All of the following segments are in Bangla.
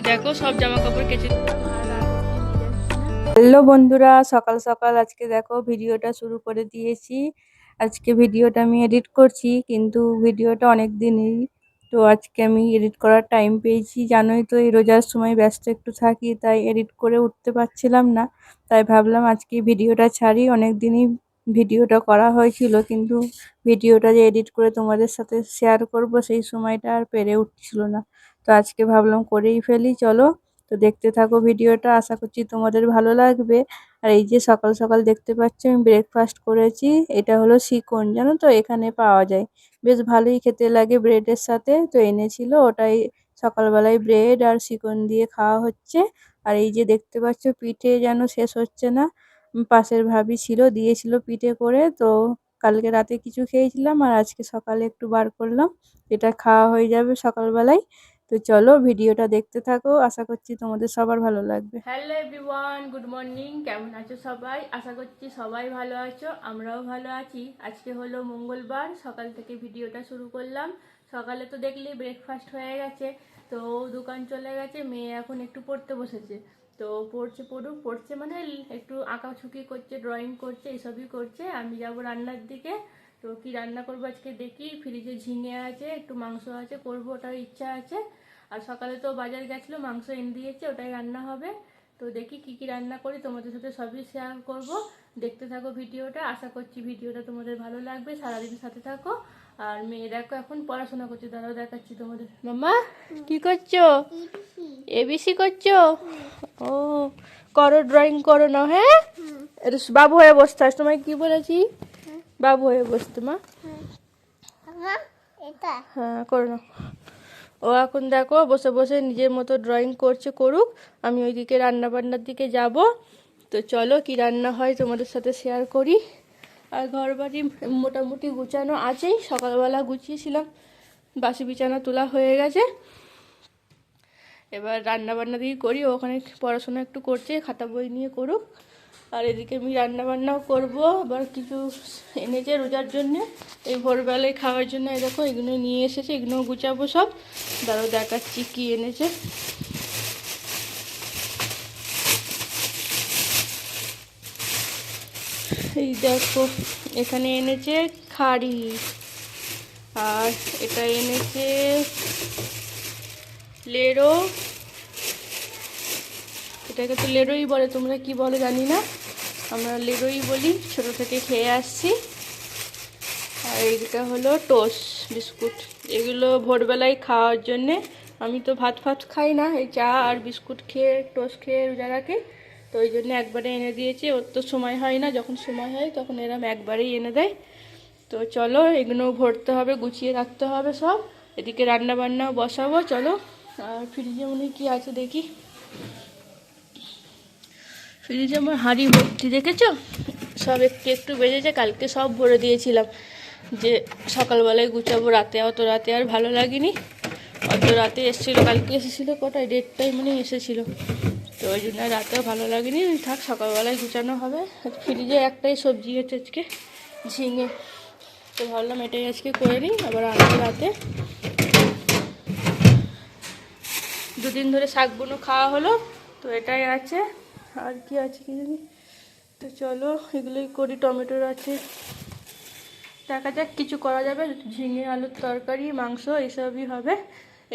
দেখো সব জামা কাপড় কেচে। হ্যালো বন্ধুরা, সকাল সকাল আজকে দেখো ভিডিওটা শুরু করে দিয়েছি। আজকে ভিডিওটা আমি এডিট করছি, কিন্তু ভিডিওটা অনেক দিনই, তো আজকে আমি এডিট করার টাইম পেয়েছি। জানোই তো এই রোজার সময় ব্যস্ত একটু থাকি, তাই এডিট করে উঠতে পারছিলাম না। তাই ভাবলাম আজকে ভিডিওটা ছাড়ি। অনেক দিনই ভিডিওটা করা হয়েছিল, কিন্তু ভিডিওটা যে এডিট করে তোমাদের সাথে শেয়ার করব সেই সময়টা আর পেরে উঠছিল না। তো আজকে ভাবলাম করেই ফেলি, চলো। তো দেখতে থাকো ভিডিওটা, আশা করছি তোমাদের ভালো লাগবে। আর এই যে সকাল সকাল দেখতে পাচ্ছ আমি ব্রেকফাস্ট করেছি। এটা হলো শিকন, জানো তো এখানে পাওয়া যায়, বেশ ভালোই খেতে লাগে ব্রেডের সাথে। তো এনেছিল ওটাই, সকালবেলায় ব্রেড আর শিকন দিয়ে খাওয়া হচ্ছে। আর এই যে দেখতে পাচ্ছ পিঠে যেন শেষ হচ্ছে না। পাশের ভাবি ছিল, দিয়েছিল পিঠে করে। তো কালকে রাতে কিছু খেয়েছিলাম, আর আজকে সকালে একটু বার করলাম, এটা খাওয়া হয়ে যাবে সকালবেলায়। তো চলো ভিডিওটা দেখতে থাকো, আশা করছি তোমাদের সবার ভালো লাগবে। Hello everyone, good morning. কেমন আছো সবাই? আশা করছি সবাই ভালো আছো, আমরাও ভালো আছি। আজকে হলো মঙ্গলবার, সকাল থেকে ভিডিওটা শুরু করলাম। সকালে তো দেখলেই ব্রেকফাস্ট হয়ে গেছে, তো দোকান চলে গেছে। মেয়ে এখন একটু পড়তে বসেছে, তো পড়ছে মানে একটু আঁকাছুকি করছে, ড্রয়িং করছে, এসবই করছে। আমি যাব রান্নার দিকে। তো কি রান্না করবো আজকে দেখি। ফ্রিজে ঝিঙে আছে, একটু মাংস আছে, করবো, ওটার ইচ্ছা আছে। আর সকালে তো বাজার গেছিলো, মাংস এনে দিয়েছে, ওটাই রান্না হবে। তো দেখি কি কি রান্না করি, তোমাদের সাথে সবই শেয়ার করব। দেখতে থাকো ভিডিওটা, আশা করছি ভিডিওটা তোমাদের ভালো লাগবে। সারাদিন সাথে থাকো। আর মেয়ে দেখো এখন পড়াশোনা করছে, দাঁড়াও দেখাচ্ছি তোমাদের। মাম্মা কি করছো? এবিসি করছো? ও, করো, ড্রয়িং করো না, হ্যাঁ। এটা বাবু হয়ে বসতে আস, তোমায় কি বলেছি? বাবু হয়ে বসতে মা। হ্যাঁ, করো না। ও এখন দেখো বসে বসে নিজের মতো ড্রয়িং করছে, করুক। আমি ওইদিকে রান্না বান্নার দিকে যাব। তো চলো কি রান্না হয় তোমাদের সাথে শেয়ার করি। আর ঘর বাড়ি মোটামুটি গুছানো আছেই, সকালবেলা গুছিয়েছিলাম, বাসি বিছানা তোলা হয়ে গেছে। এবার রান্না বান্না দিয়ে করি, ওখানে পড়াশোনা একটু করছে, খাতা বই নিয়ে করুক। আর এদিকে আমি রান্না বান্নাও করবো। আবার কিছু এনেছে রোজার জন্যে, এই ভোরবেলায় খাওয়ার জন্য। এই দেখো এগুলো নিয়ে এসেছে, এগুলোও গুছাবো সব। দাঁড়াও দেখাচ্ছি কি এনেছে। এই দেখো এখানে এনেছে খাড়ি, আর এটা এনেছে লেড়ো। এটাকে তো লেড়োই বলে, তোমরা কি বলো জানি না, আমরা লেড়োই বলি, ছোটো থেকে খেয়ে আসছি। আর এইটা হলো টোস্ট বিস্কুট, এগুলো ভোরবেলায় খাওয়ার জন্যে। আমি তো ভাত ফাত খাই না, এই চা আর বিস্কুট খেয়ে টোস্ট খেয়ে রোজা রাখি। তো ওই জন্য একবারে এনে দিয়েছে, ওর তো সময় হয় না, যখন সময় হয় তখন এরম একবারেই এনে দেয়। তো চলো এগুলো ভরতে হবে, গুছিয়ে রাখতে হবে সব। এদিকে রান্না বান্নাও বসাবো, চলো। আর ফ্রিজে মনে কি আছে দেখি। ফ্রিজে আমার হাঁড়ি ভর্তি, দেখেছো? সব একটু একটু বেজেছে, কালকে সব ভরে দিয়েছিলাম, যে সকালবেলায় গুছাবো। অত রাতে আর ভালো লাগেনি। অত রাতে এসেছিলো, কালকে এসেছিলো কটায়, 1:30টায় মনে এসেছিলো। তো ওই জন্য রাতেও ভালো লাগেনি, থাক সকালবেলায় গুছানো হবে। ফ্রিজে একটাই সবজি হচ্ছে আজকে, ঝিঙে। তো ভাবলাম এটাই আজকে করে নিই, আবার আনবো রাতে। দুদিন ধরে শাক বুনো খাওয়া হলো, তো এটাই আছে। আর কি আছে কি জানি। তো চলো এগুলোই করি, টমেটোর আছে, দেখা যাক কিছু করা যাবে। ঝিঙে আলুর তরকারি, মাংস এসবই হবে।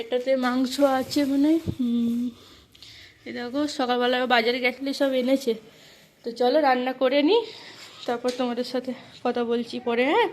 এটাতে মাংস আছে মনে হয়। এই দেখো সকালবেলা বাজারে গেছিলে সব এনেছে। তো চলো রান্না করে নিই, তারপর তোমাদের সাথে কথা বলছি পরে, হ্যাঁ।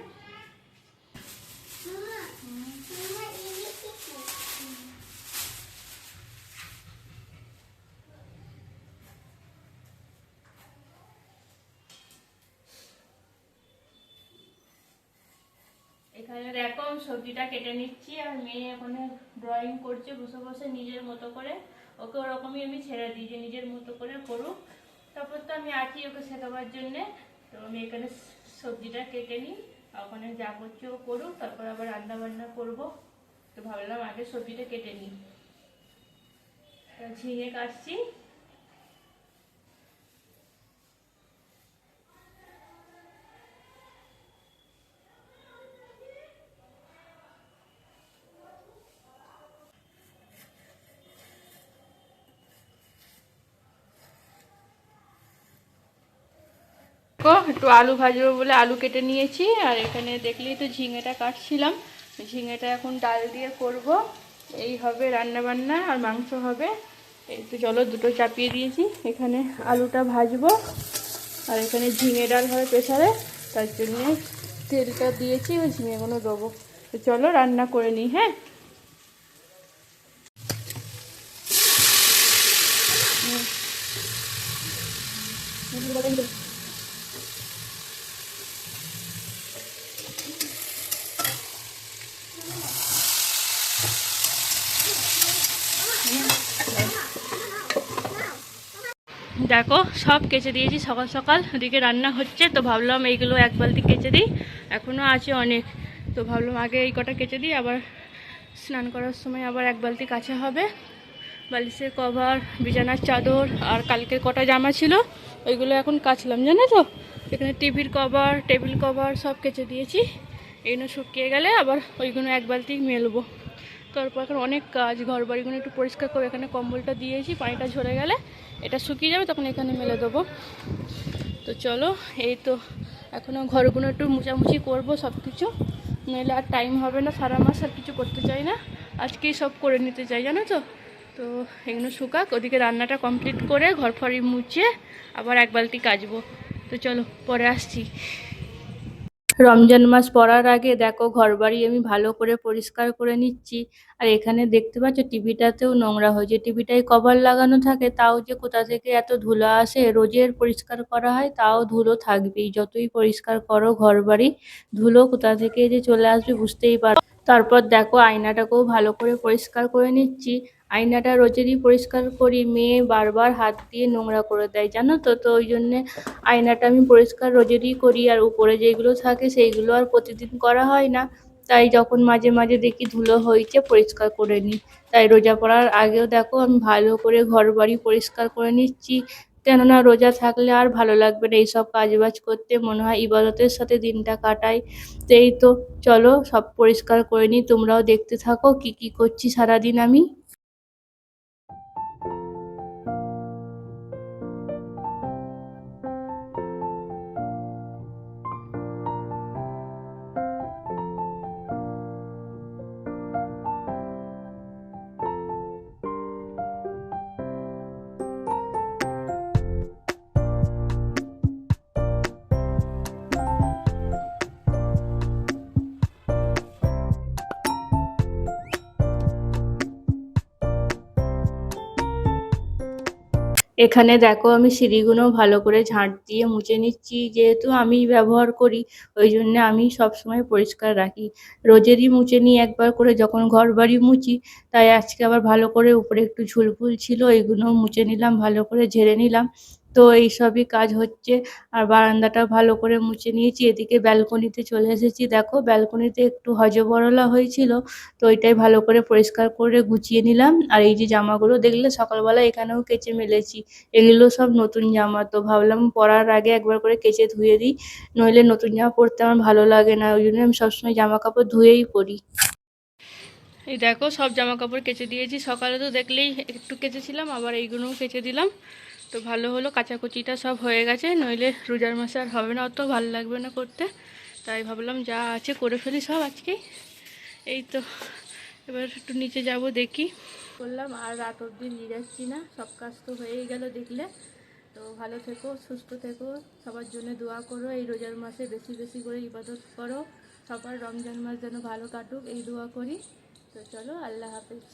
এখানে দেখো সবজিটা কেটে নিচ্ছি, আর মেয়ে এখানে ড্রয়িং করছে বসে বসে নিজের মতো করে। ওকে ওরকমই আমি ছেড়ে দিই যে নিজের মতো করে করুক, তারপর তো আমি আছি ওকে শেখাবার জন্যে। তো আমি এখানে সবজিটা কেটে নিই, ওখানে যা করছে ও করুক, তারপর আবার রান্না বান্না করবো। তো ভাবলাম আগে সবজিটা কেটে নিই। ঝিঙে কাটছি। একটু আলু ভাজবো বলে আলু কেটে নিয়েছি, আর এখানে দেখলেই তো ঝিঙেটা কাটছিলাম। ঝিঙেটা এখন ডাল দিয়ে করব, এই হবে রান্না বান্না, আর মাংস হবে। এই তো চলো দুটো চাপিয়ে দিয়েছি, এখানে আলুটা ভাজবো আর এখানে ঝিঙে ডাল হবে প্রেসারে, তার জন্যে তেলটা দিয়েছি, ওই ঝিঙেগুলো দেবো। তো চলো রান্না করে নিই। হ্যাঁ, দেখো সব কেচে দিয়েছি সকাল সকাল, ওদিকে রান্না হচ্ছে, তো ভাবলাম এইগুলো এক বালতি কেচে দিই, এখনও আছে অনেক। তো ভাবলাম আগে এই কটা কেচে দিই, আবার স্নান করার সময় আবার এক বালতি কাচা হবে। বালিশের কভার, বিছানার চাদর, আর কালকের কটা জামা ছিল ওইগুলো এখন কাচলাম, জানো তো। এখানে টিভির কভার, টেবিল কভার সব কেচে দিয়েছি, এইগুলো শুকিয়ে গেলে আবার ওইগুলো এক বালতি মেলবো। তারপর এখন অনেক কাজ, ঘর বাড়িগুলো একটু পরিষ্কার করে, এখানে কম্বলটা দিয়েছি, পানিটা ঝরে গেলে এটা শুকিয়ে যাবে, তখন এখানে মেলে দেবো। তো চলো, এই তো এখনও ঘরগুলো একটু মুছামুছি করবো, সব কিছু মেলে আর টাইম হবে না, সারা মাস আর কিছু করতে চাই না, আজকেই সব করে নিতে চাই, জানো তো। তো এগুলো শুকাক, ওদিকে রান্নাটা কমপ্লিট করে ঘর ফরি মুছে আবার এক বালতি কাচবো। তো চলো পরে আসছি। রমজান মাস পড়ার আগে দেখো ঘরবাড়ি আমি ভালো করে পরিষ্কার করে নিচ্ছি। আর এখানে দেখতে পাচ্ছ টিভিটাতেও নোংরা হয়েছে, টিভিটায় কভার লাগানো থাকে, তাও যে কোথা থেকে এত ধুলো আসে, রোজের পরিষ্কার করা হয় তাও ধুলো থাকবেই, যতই পরিষ্কার করো ঘরবাড়ি ধুলো কোথা থেকে যে চলে আসবে বুঝতেই পারো। তারপর দেখো আয়নাটাকেও ভালো করে পরিষ্কার করে নিচ্ছি। আয়নাটা রোজেরই পরিষ্কার করি, মেয়ে বারবার হাত দিয়ে নোংরা করে দেয়, জানো তো। তো ওই জন্যে আয়নাটা আমি পরিষ্কার রোজেরই করি, আর উপরে যেগুলো থাকে সেইগুলো আর প্রতিদিন করা হয় না, তাই যখন মাঝে মাঝে দেখি ধুলো হয়েছে পরিষ্কার করে নিই। তাই রোজা পড়ার আগেও দেখো আমি ভালো করে ঘর বাড়ি পরিষ্কার করে নিচ্ছি, কেননা রোজা থাকলে আর ভালো লাগবে না এইসব কাজবাজ করতে, মনে হয় ইবাদতের সাথে দিনটা কাটাই। তো এই তো চলো সব পরিষ্কার করে নিই, তোমরাও দেখতে থাকো কি কি করছি সারাদিন আমি। এখানে দেখো আমি সিঁড়িগুলো ভালো করে ঝাঁট দিয়ে মুছে নিচ্ছি, যেহেতু আমি ব্যবহার করি ওই জন্য আমি সবসময় পরিষ্কার রাখি, রোজেরই মুছে নিই একবার করে যখন ঘর বাড়ি মুছি। তাই আজকে আবার ভালো করে উপরে একটু ঝুলফুল ছিল, এগুলো মুছে নিলাম, ভালো করে ঝেড়ে নিলাম। তো এইসবই কাজ হচ্ছে। আর বারান্দাটা ভালো করে মুছে নিয়েছি, এদিকে ব্যালকনিতে চলে এসেছি, দেখো ব্যালকনিতে একটু হজবরলা হয়েছিল, তো ওইটাই ভালো করে পরিষ্কার করে গুছিয়ে নিলাম। আর এই যে জামাগুলো দেখলে সকালবেলা এখানেও কেচে মেলেছি, এগুলো সব নতুন জামা, তো ভাবলাম পরার আগে একবার করে কেচে ধুয়ে দিই, নইলে নতুন জামা পরতে আমার ভালো লাগে না, ওই জন্য আমি সবসময় জামা কাপড় ধুয়েই পরি। এই দেখো সব জামা কাপড় কেচে দিয়েছি, সকালে তো দেখলেই একটু কেচেছিলাম, আবার এইগুলোও কেচে দিলাম। তো ভালো হলো কাচাকুচিটা সব হয়ে গেছে, নইলে রোজার মাসে আর হবে না, অত ভালো লাগবে না করতে, তাই ভাবলাম যা আছে করে ফেলি সব আজকেই। এই তো এবার একটু নিচে যাব দেখি করলাম, আর রাত অবধি নিয়ে যাচ্ছি না, সব কাজ তো হয়েই গেল দেখলে। তো ভালো থেকো, সুস্থ থেকো, সবার জন্য দোয়া করো, এই রোজার মাসে বেশি বেশি করে ইবাদত করো, সবার রমজান মাস যেন ভালো কাটুক এই দোয়া করি। তো চলো, আল্লাহ হাফেজ।